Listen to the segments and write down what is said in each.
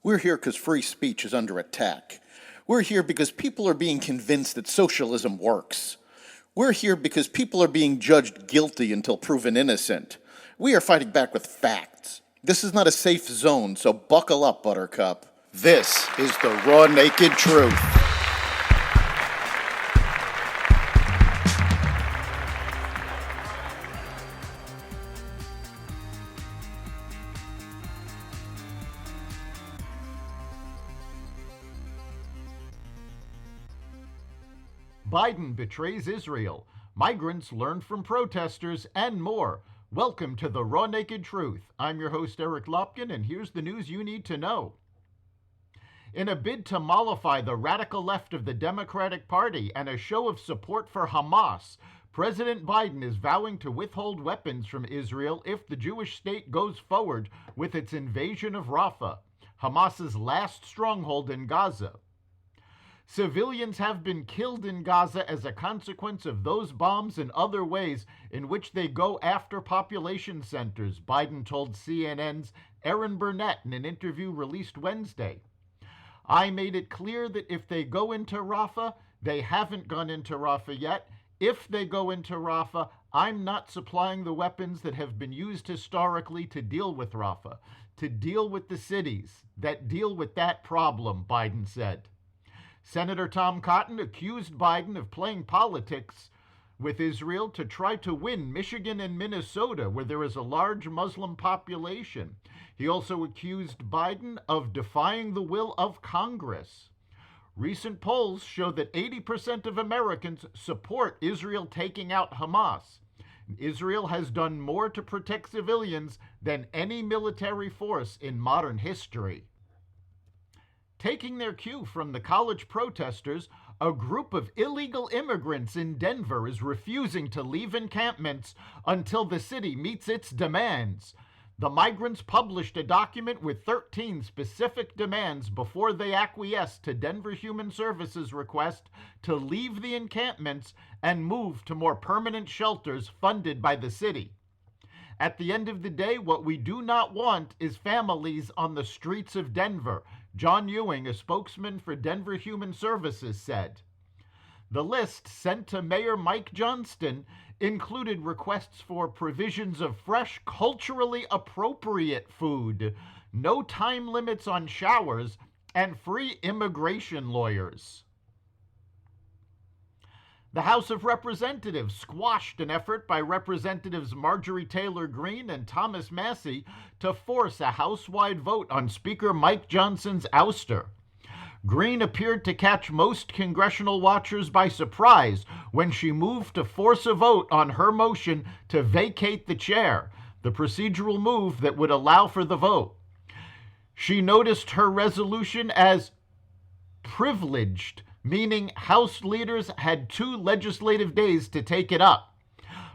We're here because free speech is under attack. We're here because people are being convinced that socialism works. We're here because people are being judged guilty until proven innocent. We are fighting back with facts. This is not a safe zone, so buckle up, Buttercup. This is the raw, naked truth. Biden betrays Israel. Migrants learn from protesters, and more. Welcome to the Raw Naked Truth. I'm your host, Eric Lopkin, and here's the news you need to know. In a bid to mollify the radical left of the Democratic Party and a show of support for Hamas, President Biden is vowing to withhold weapons from Israel if the Jewish state goes forward with its invasion of Rafah, Hamas's last stronghold in Gaza. Civilians have been killed in Gaza as a consequence of those bombs and other ways in which they go after population centers, Biden told CNN's Erin Burnett in an interview released Wednesday. I made it clear that if they go into Rafah, they haven't gone into Rafah yet. If they go into Rafah, I'm not supplying the weapons that have been used historically to deal with Rafah, to deal with the cities that deal with that problem, Biden said. Senator Tom Cotton accused Biden of playing politics with Israel to try to win Michigan and Minnesota, where there is a large Muslim population. He also accused Biden of defying the will of Congress. Recent polls show that 80% of Americans support Israel taking out Hamas. Israel has done more to protect civilians than any military force in modern history. Taking their cue from the college protesters, a group of illegal immigrants in Denver is refusing to leave encampments until the city meets its demands. The migrants published a document with 13 specific demands before they acquiesced to Denver Human Services' request to leave the encampments and move to more permanent shelters funded by the city. At the end of the day, what we do not want is families on the streets of Denver, John Ewing, a spokesman for Denver Human Services, said. The list sent to Mayor Mike Johnston included requests for provisions of fresh, culturally appropriate food, no time limits on showers, and free immigration lawyers. The House of Representatives squashed an effort by Representatives Marjorie Taylor Greene and Thomas Massie to force a House-wide vote on Speaker Mike Johnson's ouster. Greene appeared to catch most congressional watchers by surprise when she moved to force a vote on her motion to vacate the chair, the procedural move that would allow for the vote. She noticed her resolution as privileged, meaning House leaders had 2 legislative days to take it up.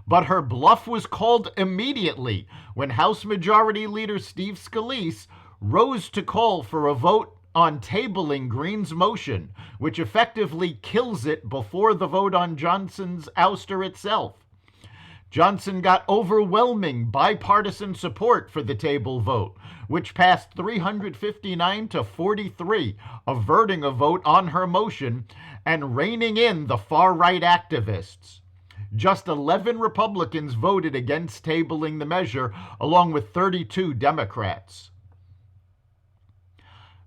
But her bluff was called immediately when House Majority Leader Steve Scalise rose to call for a vote on tabling Greene's motion, which effectively kills it before the vote on Johnson's ouster itself. Johnson got overwhelming bipartisan support for the table vote, which passed 359 to 43, averting a vote on her motion and reining in the far-right activists. Just 11 Republicans voted against tabling the measure, along with 32 Democrats.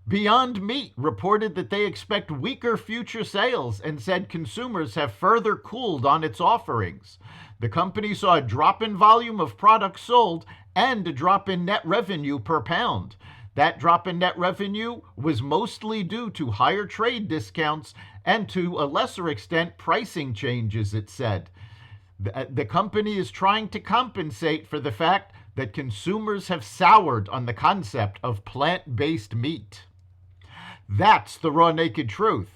Beyond Meat reported that they expect weaker future sales and said consumers have further cooled on its offerings. The company saw a drop in volume of products sold and a drop in net revenue per pound. That drop in net revenue was mostly due to higher trade discounts and, to a lesser extent, pricing changes, it said. The company is trying to compensate for the fact that consumers have soured on the concept of plant-based meat. That's the Raw Naked Truth.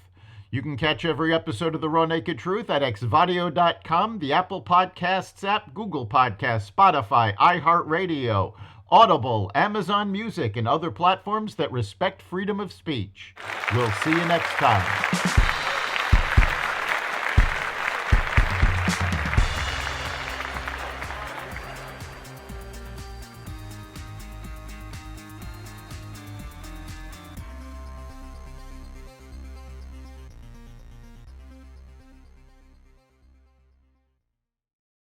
You can catch every episode of The Raw Naked Truth at xvadio.com, the Apple Podcasts app, Google Podcasts, Spotify, iHeartRadio, Audible, Amazon Music, and other platforms that respect freedom of speech. We'll see you next time.